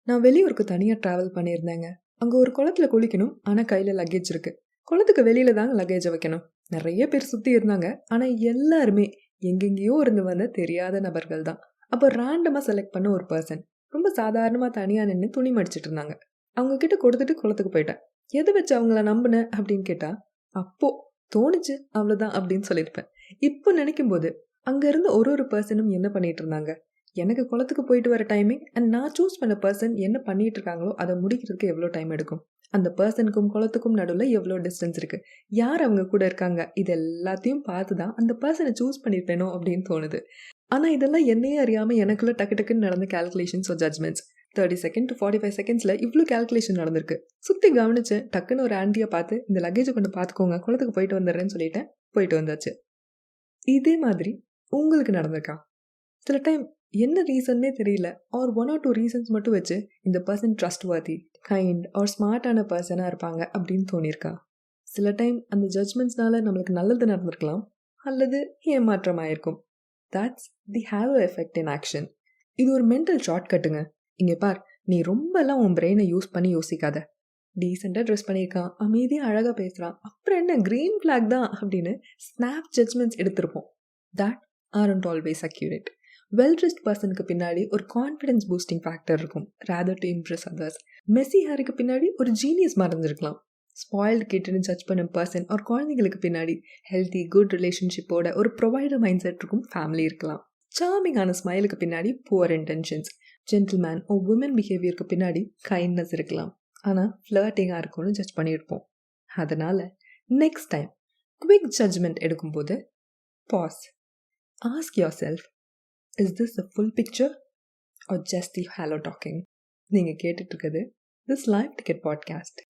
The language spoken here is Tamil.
நான் வெளியூருக்கு தனியாக ட்ராவல் பண்ணியிருந்தேங்க. அங்கே ஒரு குளத்துல குளிக்கணும், ஆனால் கையில் லக்கேஜ் இருக்கு. குளத்துக்கு வெளியில தாங்க லக்கேஜை வைக்கணும். நிறைய பேர் சுற்றி இருந்தாங்க, ஆனால் எல்லாருமே எங்கெங்கேயோ இருந்து வந்த தெரியாத நபர்கள் தான். அப்போ ரேண்டமாக செலக்ட் பண்ண ஒரு பர்சன் ரொம்ப சாதாரணமாக தனியாக நின்று துணி மடிச்சிட்டு இருந்தாங்க. அவங்க கிட்ட கொடுத்துட்டு குளத்துக்கு போயிட்டேன். எது வச்சு அவங்கள நம்பினேன் அப்படின்னு கேட்டா, அப்போ தோணுச்சு அவ்வளோதான் அப்படின்னு சொல்லியிருப்பேன். இப்போ நினைக்கும் போது அங்க இருந்த ஒரு ஒரு பர்சனும் என்ன பண்ணிட்டு இருந்தாங்க, எனக்கு குளத்துக்கு போயிட்டு வர டைமிங் அண்ட் நான் சூஸ் பண்ண பர்சன் என்ன பண்ணிட்டு இருக்காங்களோ அதை முடிக்கிறதுக்கு எவ்வளோ டைம் எடுக்கும், அந்த பர்சனுக்கும் குளத்துக்கும் நடுவில் எவ்வளோ டிஸ்டன்ஸ் இருக்கு, யார் அவங்க கூட இருக்காங்க, இது எல்லாத்தையும் பார்த்து தான் அந்த பர்சனை சூஸ் பண்ணியிருப்பேனோ அப்படின்னு தோணுது. ஆனால் இதெல்லாம் என்னையே அறியாமல் எனக்குள்ள டக்கு டக்குன்னு நடந்த calculations so judgements. 30 second to 45 செகண்ட்ஸில் இவ்வளோ கால்குலேஷன் நடந்திருக்கு. சுற்றி கவனிச்சேன், டக்குன்னு ஒரு ஆண்டியை பார்த்து இந்த லக்கேஜை கொண்டு பார்த்துக்கோங்க, குளத்துக்கு போயிட்டு வந்துடுறேன்னு சொல்லிட்டேன். போயிட்டு வந்தாச்சு. இதே மாதிரி உங்களுக்கு நடந்திருக்கா? சில டைம் என்ன ரீசன்னே தெரியல, ஆர் 1 or 2 ரீசன்ஸ் மட்டும் வச்சு இந்த person trustworthy, kind or ஸ்மார்ட்டான பர்சனாக இருப்பாங்க அப்படின்னு தோணியிருக்கா? சில டைம் அந்த ஜட்ஜ்மெண்ட்ஸ்னால நம்மளுக்கு நல்லது நடந்திருக்கலாம், அல்லது ஏமாற்றமாயிருக்கும். That's the halo effect in action. இது ஒரு மென்டல் ஷார்ட்கட்டுங்க. இங்கே பார், நீ ரொம்பலாம் உன் பிரெயினை யூஸ் பண்ணி யோசிக்காத. டீசெண்டாக ட்ரெஸ் பண்ணியிருக்கான், அமைதியாக அழகாக பேசுகிறான், அப்புறம் என்ன க்ரீன் ஃப்ளாக் தான் அப்படின்னு ஸ்னாப் ஜட்ஜ்மெண்ட்ஸ் எடுத்திருப்போம். That aren't always accurate. Well dressed பர்சனுக்கு பின்னாடி ஒரு கான்ஃபிடன்ஸ் பூஸ்டிங் ஃபேக்டர் இருக்கும், rather to impress others. Messy ஹேருக்கு பின்னாடி ஒரு ஜீனியஸ் மறைஞ்சிருக்கலாம். ஸ்பாயில்டு கிட்னு ஜட்ஜ் பண்ண பர்சன் ஒரு குழந்தைங்களுக்கு பின்னாடி ஹெல்த்தி குட் ரிலேஷன்ஷிப்போட ஒரு ப்ரொவைடர் மைண்ட் செட் இருக்கும் ஃபேமிலி இருக்கலாம். சார்மிங்கான ஸ்மைலுக்கு பின்னாடி poor intentions, gentleman or woman பிஹேவியருக்கு பின்னாடி கைண்ட்னஸ் இருக்கலாம். ஆனால் ஃப்ளர்ட்டிங்காக இருக்கும்னு ஜட்ஜ் பண்ணியிருப்போம். அதனால் நெக்ஸ்ட் டைம் குவிக் ஜட்ஜ்மெண்ட் எடுக்கும்போது boss. Ask yourself, is this the full picture or just the hello talking? நீங்கள் கேட்டுட்ருக்குது திஸ் லைவ் டிக்கெட் பாட்காஸ்ட்.